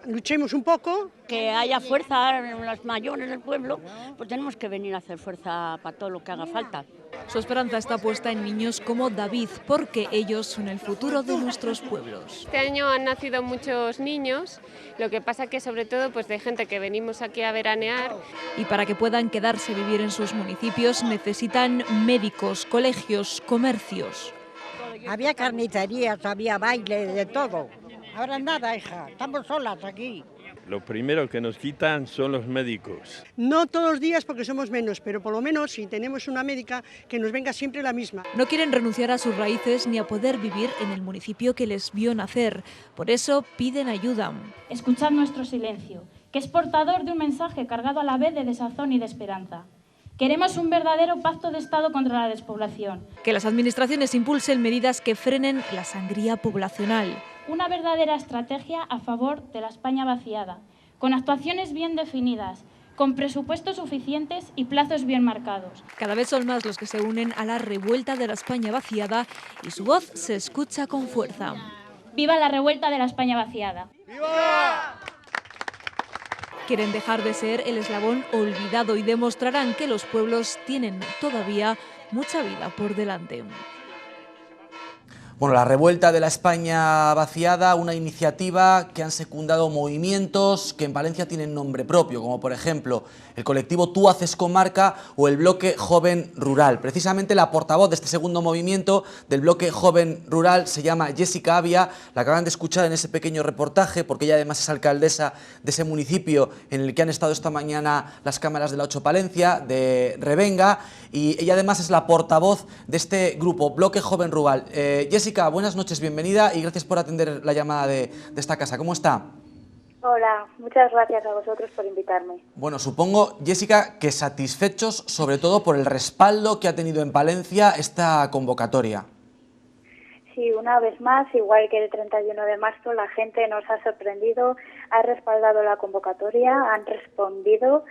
luchemos un poco. Que haya fuerza en las mayores del pueblo, pues tenemos que venir a hacer fuerza para todo lo que haga falta. Su esperanza está puesta en niños como David, porque ellos son el futuro de nuestros pueblos. Este año han nacido muchos niños, lo que pasa que sobre todo pues de gente que venimos aquí a veranear. Y para que puedan quedarse a vivir en sus municipios necesitan médicos, colegios, comercios. Había carnicerías, había baile, de todo. Ahora nada, hija, estamos solas aquí. Lo primero que nos quitan son los médicos. No todos los días porque somos menos, pero por lo menos si tenemos una médica que nos venga siempre la misma. No quieren renunciar a sus raíces ni a poder vivir en el municipio que les vio nacer. Por eso piden ayuda. Escuchad nuestro silencio, que es portador de un mensaje cargado a la vez de desazón y de esperanza. Queremos un verdadero pacto de Estado contra la despoblación. Que las administraciones impulsen medidas que frenen la sangría poblacional. Una verdadera estrategia a favor de la España vaciada, con actuaciones bien definidas, con presupuestos suficientes y plazos bien marcados. Cada vez son más los que se unen a la revuelta de la España vaciada y su voz se escucha con fuerza. ¡Viva la revuelta de la España vaciada! ¡Viva! Quieren dejar de ser el eslabón olvidado y demostrarán que los pueblos tienen todavía mucha vida por delante. Bueno, la revuelta de la España vaciada, una iniciativa que han secundado movimientos que en Valencia tienen nombre propio, como por ejemplo el colectivo Tú Haces Comarca o el Bloque Joven Rural. Precisamente la portavoz de este segundo movimiento del Bloque Joven Rural se llama Jessica Avia, la acaban de escuchar en ese pequeño reportaje porque ella además es alcaldesa de ese municipio en el que han estado esta mañana las cámaras de la 8 Palencia, de Revenga, y ella además es la portavoz de este grupo, Bloque Joven Rural. Jessica, buenas noches, bienvenida y gracias por atender la llamada de esta casa. ¿Cómo está? Hola, muchas gracias a vosotros por invitarme. Bueno, supongo, Jessica, que satisfechos sobre todo por el respaldo que ha tenido en Palencia esta convocatoria. Sí, una vez más, igual que el 31 de marzo, la gente nos ha sorprendido, ha respaldado la convocatoria, han respondido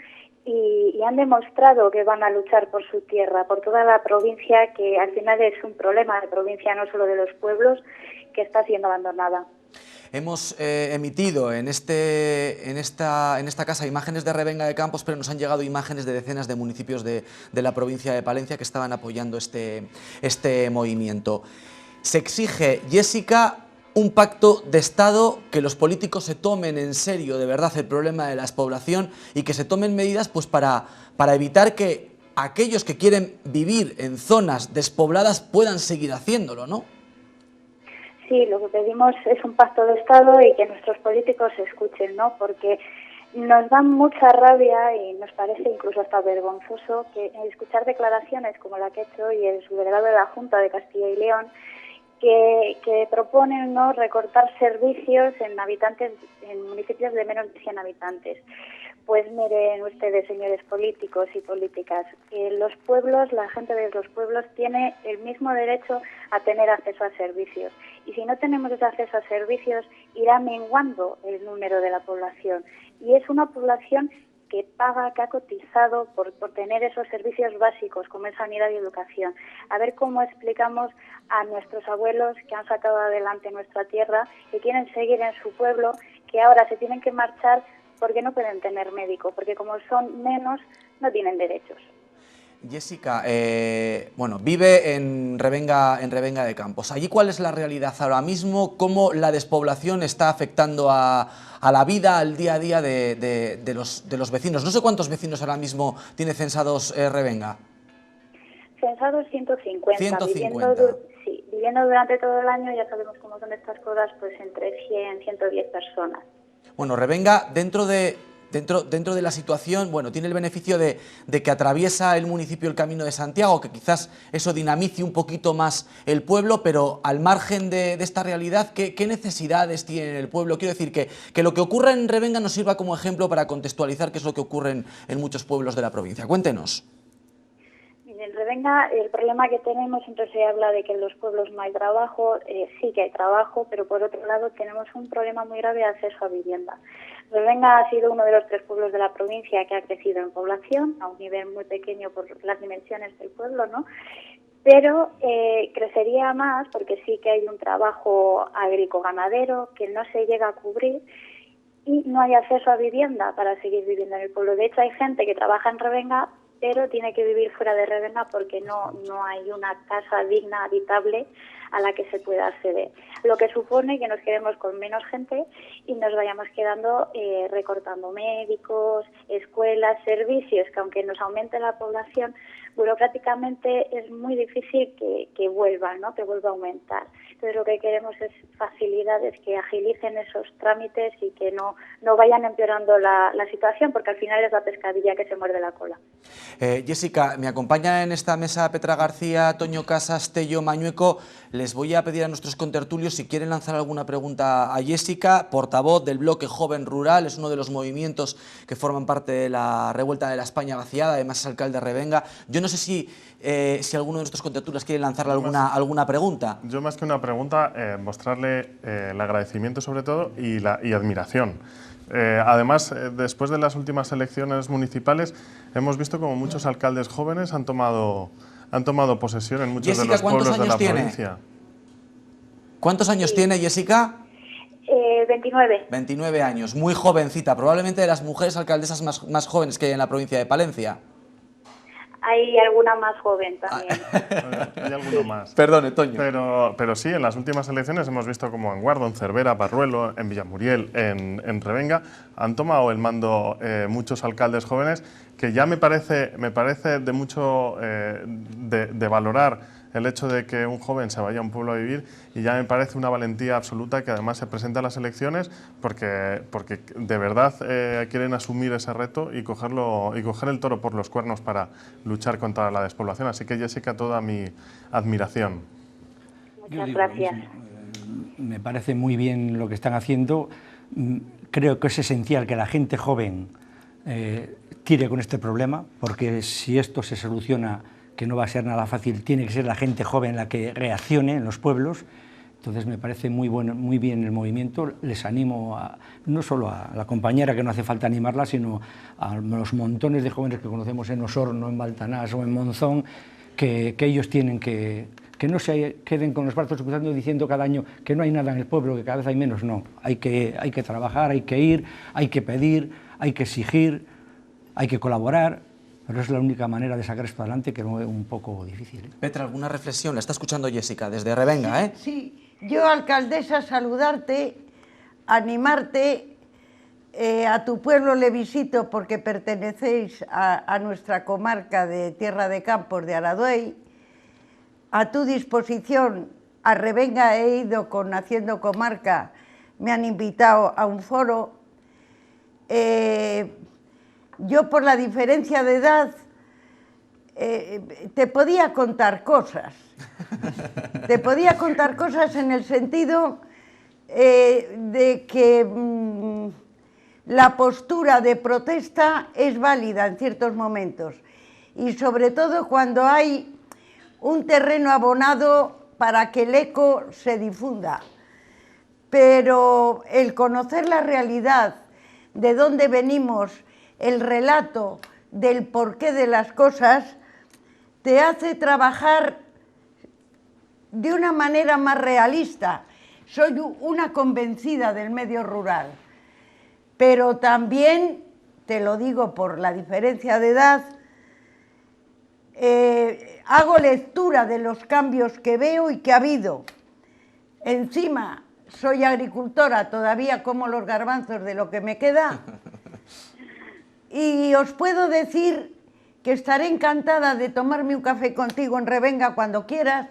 y han demostrado que van a luchar por su tierra, por toda la provincia, que al final es un problema de provincia, no solo de los pueblos, que está siendo abandonada. Hemos emitido en esta casa imágenes de Revenga de Campos, pero nos han llegado imágenes de decenas de municipios de la provincia de Palencia que estaban apoyando este movimiento. Se exige, Jessica, un pacto de Estado, que los políticos se tomen en serio de verdad el problema de la despoblación y que se tomen medidas pues, para evitar que aquellos que quieren vivir en zonas despobladas puedan seguir haciéndolo, ¿no? Sí, lo que pedimos es un pacto de Estado y que nuestros políticos se escuchen, ¿no? Porque nos da mucha rabia y nos parece incluso hasta vergonzoso que escuchar declaraciones como la que ha hecho hoy el subdelegado de la Junta de Castilla y León, que proponen, ¿no?, recortar servicios en municipios de menos de 100 habitantes. Pues miren ustedes, señores políticos y políticas, los pueblos, la gente de los pueblos tiene el mismo derecho a tener acceso a servicios. Y si no tenemos ese acceso a servicios, irá menguando el número de la población. Y es una población que paga, que ha cotizado por tener esos servicios básicos como es sanidad y educación. A ver cómo explicamos a nuestros abuelos que han sacado adelante nuestra tierra, que quieren seguir en su pueblo, que ahora se tienen que marchar porque no pueden tener médico, porque como son menos, no tienen derechos. Jessica, bueno, vive en Revenga de Campos. ¿Allí cuál es la realidad ahora mismo? ¿Cómo la despoblación está afectando a la vida, al día a día de los vecinos? No sé cuántos vecinos ahora mismo tiene censados Revenga. Censados 150. 150. Viviendo durante todo el año, ya sabemos cómo son estas cosas, pues entre 100 y 110 personas. Bueno, Revenga, dentro de la situación, bueno, tiene el beneficio de que atraviesa el municipio el Camino de Santiago, que quizás eso dinamice un poquito más el pueblo, pero al margen de esta realidad, ¿qué necesidades tiene el pueblo? Quiero decir que lo que ocurre en Revenga nos sirva como ejemplo para contextualizar qué es lo que ocurre en muchos pueblos de la provincia. Cuéntenos. En Revenga, el problema que tenemos, siempre se habla de que en los pueblos no hay trabajo, sí que hay trabajo, pero por otro lado tenemos un problema muy grave de acceso a vivienda. Revenga ha sido uno de los 3 pueblos de la provincia que ha crecido en población, a un nivel muy pequeño por las dimensiones del pueblo, ¿no? Pero crecería más porque sí que hay un trabajo agrícola-ganadero que no se llega a cubrir y no hay acceso a vivienda para seguir viviendo en el pueblo. De hecho, hay gente que trabaja en Revenga, pero tiene que vivir fuera de Revenga porque no hay una casa digna, habitable, a la que se pueda acceder. Lo que supone que nos quedemos con menos gente y nos vayamos quedando recortando médicos, escuelas, servicios, que aunque nos aumente la población, burocráticamente es muy difícil que vuelva, ¿no?, que vuelva a aumentar. Entonces lo que queremos es facilidades que agilicen esos trámites y que no vayan empeorando la situación, porque al final es la pescadilla que se muerde la cola. Jessica, me acompaña en esta mesa Petra García, Toño Casas, Tello Mañueco. Les voy a pedir a nuestros contertulios si quieren lanzar alguna pregunta a Jessica, portavoz del Bloque Joven Rural, es uno de los movimientos que forman parte de la revuelta de la España vaciada, además es alcalde de Revenga. Yo no sé si alguno de nuestros contertulios quiere lanzarle alguna pregunta. Yo más que una pregunta, mostrarle el agradecimiento sobre todo y admiración. Además, después de las últimas elecciones municipales, hemos visto como muchos alcaldes jóvenes han tomado posesión en muchos de los pueblos de la provincia. ¿Cuántos años tiene Jessica? 29. 29 años, muy jovencita, probablemente de las mujeres alcaldesas más jóvenes que hay en la provincia de Palencia. Hay alguna más joven también. Hay alguno más. Perdone, Toño. Pero sí, en las últimas elecciones hemos visto como en Guardo, en Cervera, Barruelo, en Villamuriel, en Revenga, han tomado el mando muchos alcaldes jóvenes, que ya me parece de mucho de valorar el hecho de que un joven se vaya a un pueblo a vivir, y ya me parece una valentía absoluta que además se presenta a las elecciones porque de verdad quieren asumir ese reto y coger el toro por los cuernos para luchar contra la despoblación. Así que, Jessica, toda mi admiración. Muchas gracias. Me parece muy bien lo que están haciendo. Creo que es esencial que la gente joven tire con este problema, porque si esto se soluciona, que no va a ser nada fácil, tiene que ser la gente joven la que reaccione en los pueblos. Entonces me parece muy bien el movimiento. Les animo no solo a la compañera, que no hace falta animarla, sino a los montones de jóvenes que conocemos en Osorno, en Baltanás o en Monzón, que ellos tienen que que no se queden con los brazos cruzando diciendo cada año que no hay nada en el pueblo, que cada vez hay menos, no. Hay que trabajar, hay que ir, hay que pedir, hay que exigir, hay que colaborar, pero es la única manera de sacar esto adelante, que es un poco difícil. Petra, ¿alguna reflexión? La está escuchando Jessica desde Revenga, ¿eh? Sí, yo, alcaldesa, saludarte, animarte. A tu pueblo le visito porque pertenecéis a nuestra comarca de Tierra de Campos de Araduey. A tu disposición, a Revenga he ido con Haciendo Comarca, me han invitado a un foro. Yo, por la diferencia de edad, te podía contar cosas. Te podía contar cosas en el sentido de que la postura de protesta es válida en ciertos momentos y sobre todo cuando hay un terreno abonado para que el eco se difunda. Pero el conocer la realidad, de dónde venimos, el relato del porqué de las cosas, te hace trabajar de una manera más realista. Soy una convencida del medio rural. Pero también, te lo digo por la diferencia de edad, hago lectura de los cambios que veo y que ha habido. Encima, soy agricultora, todavía como los garbanzos de lo que me queda, y os puedo decir que estaré encantada de tomarme un café contigo en Revenga cuando quieras.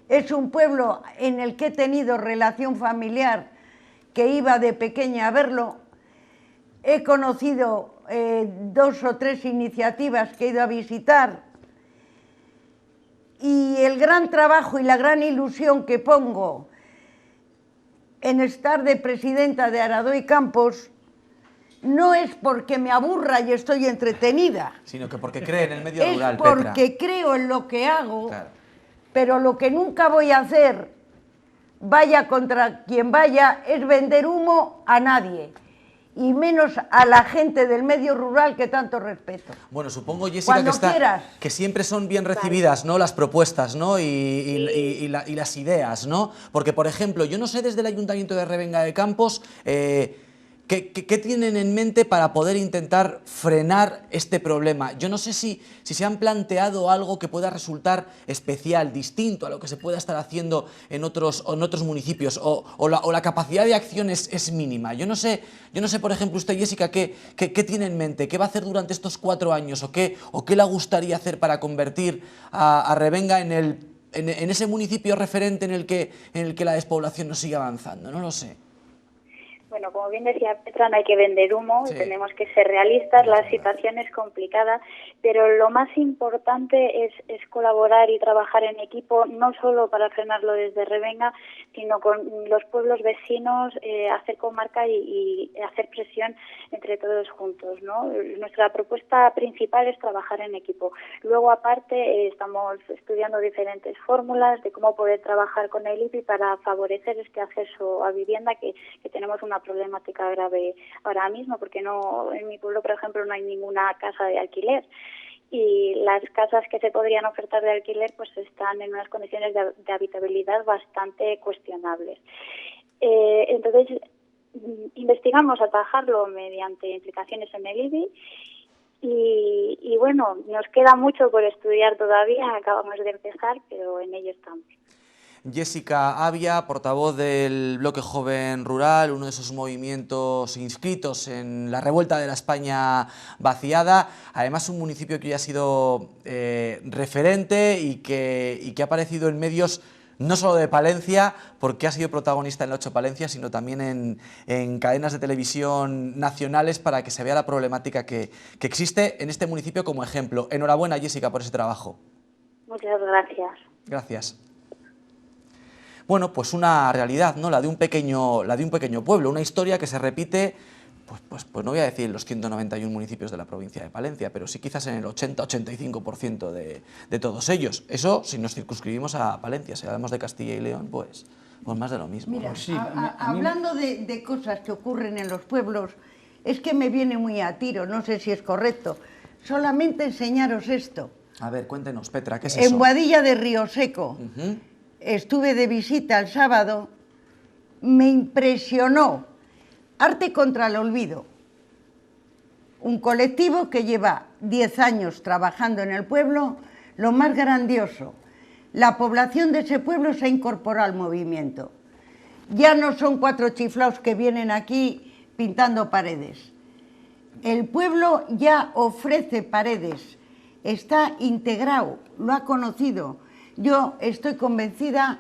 Es un pueblo en el que he tenido relación familiar, que iba de pequeña a verlo. He conocido 2 o 3 iniciativas que he ido a visitar y el gran trabajo y la gran ilusión que pongo en estar de presidenta de Aradoy Campos no es porque me aburra y estoy entretenida, sino que porque cree en el medio rural, Petra. Es porque creo en lo que hago, claro. Pero lo que nunca voy a hacer, vaya contra quien vaya, es vender humo a nadie. Y menos a la gente del medio rural que tanto respeto. Bueno, supongo, Jessica, que siempre son bien recibidas, ¿no?, las propuestas, ¿no?, y las ideas, ¿no? Porque, por ejemplo, yo no sé desde el Ayuntamiento de Revenga de Campos ¿qué tienen en mente para poder intentar frenar este problema. Yo no sé si se han planteado algo que pueda resultar especial, distinto a lo que se pueda estar haciendo en otros municipios, o la capacidad de acción es mínima. Yo no sé, por ejemplo, usted, Jessica, ¿qué tiene en mente? ¿Qué va a hacer durante estos 4 años? ¿O qué le gustaría hacer para convertir a Revenga en ese municipio referente en el que la despoblación no sigue avanzando? No lo sé. Bueno, como bien decía Petra, no hay que vender humo, sí. Tenemos que ser realistas, la situación es complicada, pero lo más importante es colaborar y trabajar en equipo, no solo para frenarlo desde Revenga, sino con los pueblos vecinos, hacer comarca y hacer presión entre todos juntos, ¿no? Nuestra propuesta principal es trabajar en equipo. Luego, aparte, estamos estudiando diferentes fórmulas de cómo poder trabajar con el IPI para favorecer este acceso a vivienda que tenemos una problemática grave ahora mismo, porque en mi pueblo, por ejemplo, no hay ninguna casa de alquiler y las casas que se podrían ofertar de alquiler pues están en unas condiciones de habitabilidad bastante cuestionables. Entonces, investigamos atajarlo mediante implicaciones en el IBI y bueno, nos queda mucho por estudiar todavía, acabamos de empezar, pero en ello estamos. Jessica Avia, portavoz del Bloque Joven Rural, uno de esos movimientos inscritos en la revuelta de la España vaciada, además un municipio que ya ha sido referente y que ha aparecido en medios no solo de Palencia, porque ha sido protagonista en la 8 Palencia, sino también en cadenas de televisión nacionales para que se vea la problemática que existe en este municipio como ejemplo. Enhorabuena, Jessica, por ese trabajo. Muchas gracias. Gracias. Bueno, pues una realidad, ¿no?, la de un pequeño pueblo, una historia que se repite, pues no voy a decir en los 191 municipios de la provincia de Palencia, pero sí quizás en el 80-85% de todos ellos. Eso si nos circunscribimos a Palencia, si hablamos de Castilla y León, pues más de lo mismo. Mira, sí, hablando de cosas que ocurren en los pueblos, es que me viene muy a tiro, no sé si es correcto, solamente enseñaros esto. A ver, cuéntenos, Petra, ¿qué es En eso? Boadilla de Río Seco. Estuve de visita el sábado. Me impresionó Arte contra el Olvido. Un colectivo que lleva 10 años trabajando en el pueblo, lo más grandioso. La población de ese pueblo se ha incorporado al movimiento. Ya no son 4 chiflaos que vienen aquí pintando paredes. El pueblo ya ofrece paredes, está integrado, lo ha conocido. Yo estoy convencida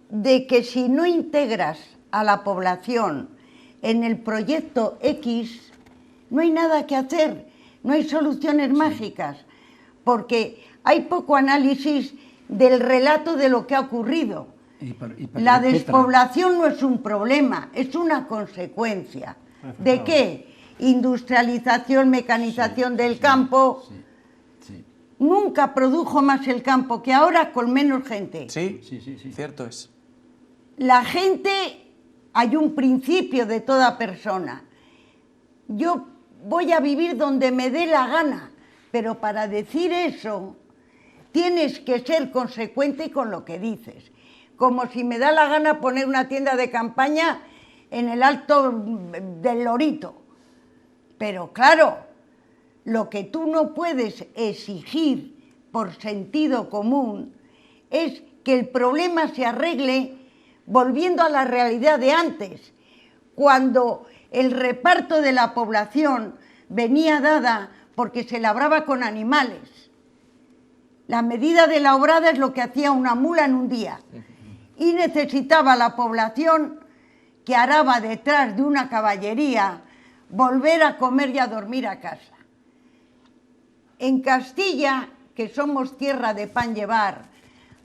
de que si no integras a la población en el proyecto X, no hay nada que hacer, no hay soluciones mágicas, porque hay poco análisis del relato de lo que ha ocurrido. La despoblación no es un problema, es una consecuencia. ¿De qué? Industrialización, mecanización del campo. Nunca produjo más el campo que ahora con menos gente. Sí, cierto es. La gente, hay un principio de toda persona. Yo voy a vivir donde me dé la gana, pero para decir eso tienes que ser consecuente con lo que dices. Como si me da la gana poner una tienda de campaña en el Alto del Lorito. Pero claro, lo que tú no puedes exigir por sentido común es que el problema se arregle volviendo a la realidad de antes, cuando el reparto de la población venía dada porque se labraba con animales. La medida de la obrada es lo que hacía una mula en un día. Y necesitaba la población que araba detrás de una caballería volver a comer y a dormir a casa. En Castilla, que somos tierra de pan llevar,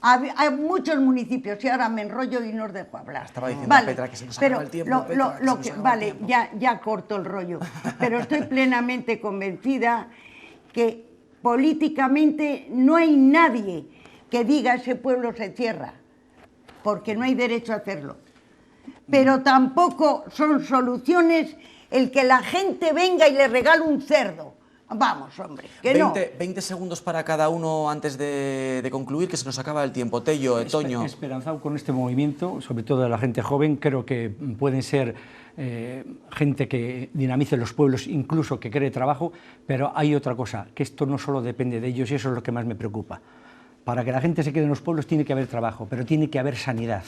hay muchos municipios, y ahora me enrollo y no os dejo hablar. Estaba diciendo Petra que se nos acaba el tiempo. Vale, ya corto el rollo, pero estoy plenamente convencida que políticamente no hay nadie que diga ese pueblo se cierra, porque no hay derecho a hacerlo. Pero tampoco son soluciones el que la gente venga y le regale un cerdo. Vamos, hombre, que 20 segundos para cada uno antes de concluir, que se nos acaba el tiempo. Tello, Toño. Esperanzado con este movimiento, sobre todo de la gente joven. Creo que pueden ser gente que dinamice los pueblos, incluso que cree trabajo, pero hay otra cosa, que esto no solo depende de ellos, y eso es lo que más me preocupa. Para que la gente se quede en los pueblos tiene que haber trabajo, pero tiene que haber sanidad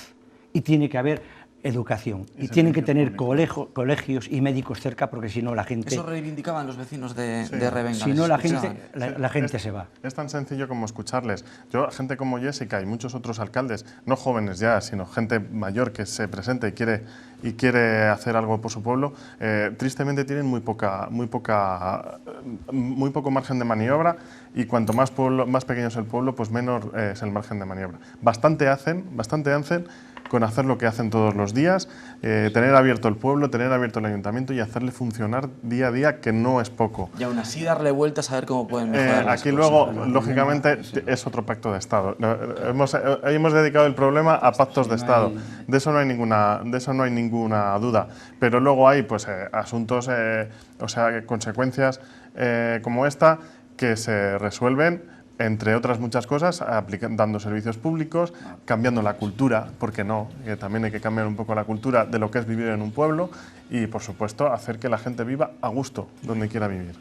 y tiene que haber educación, y tienen que tener colegios y médicos cerca, porque si no la gente... Eso reivindicaban los vecinos de Revenga. Si no la gente se va. Es tan sencillo como escucharles. Yo, gente como Jessica y muchos otros alcaldes, no jóvenes ya, sino gente mayor que se presenta y quiere hacer algo por su pueblo, tristemente tienen muy poco margen de maniobra, y cuanto más pequeño es el pueblo, pues menor es el margen de maniobra. Bastante hacen con hacer lo que hacen todos los días, tener abierto el pueblo, tener abierto el ayuntamiento y hacerle funcionar día a día, que no es poco. Y aún así darle vueltas a ver cómo pueden mejorar las aquí cosas. Luego, lógicamente, es otro pacto de Estado. Hemos dedicado el problema a pactos de Estado. De eso no hay ninguna duda. Pero luego hay pues asuntos, consecuencias como esta, que se resuelven, entre otras muchas cosas, dando servicios públicos, cambiando la cultura, porque no, que también hay que cambiar un poco la cultura de lo que es vivir en un pueblo, y por supuesto hacer que la gente viva a gusto donde quiera vivir.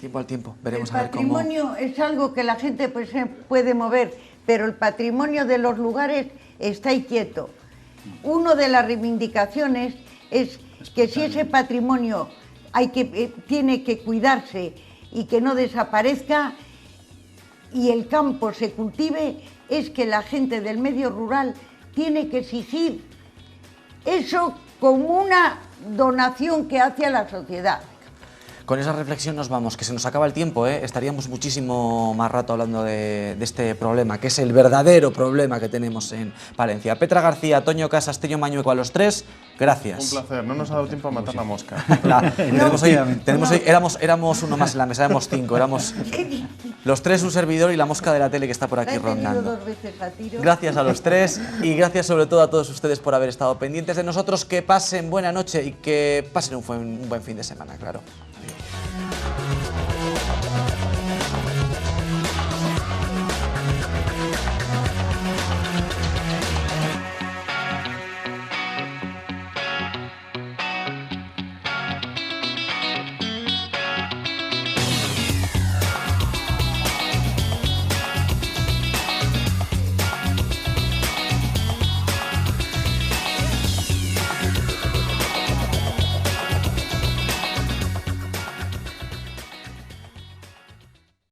Tiempo al tiempo, veremos a ver cómo... El patrimonio es algo que la gente pues, puede mover, pero el patrimonio de los lugares está ahí quieto. Una de las reivindicaciones es que si ese patrimonio tiene que cuidarse y que no desaparezca, y el campo se cultive, es que la gente del medio rural tiene que exigir eso como una donación que hace a la sociedad. Con esa reflexión nos vamos, que se nos acaba el tiempo, ¿eh? Estaríamos muchísimo más rato hablando de este problema, que es el verdadero problema que tenemos en Palencia. Petra García, Toño Casas, Tello Mañueco, a los tres, gracias. Un placer, no nos ha dado tiempo a matar la mosca. Éramos uno más en la mesa, éramos 5, éramos los tres, un servidor y la mosca de la tele que está por aquí rondando. Gracias a los tres y gracias sobre todo a todos ustedes por haber estado pendientes de nosotros. Que pasen buena noche y que pasen un buen fin de semana, claro. Adiós.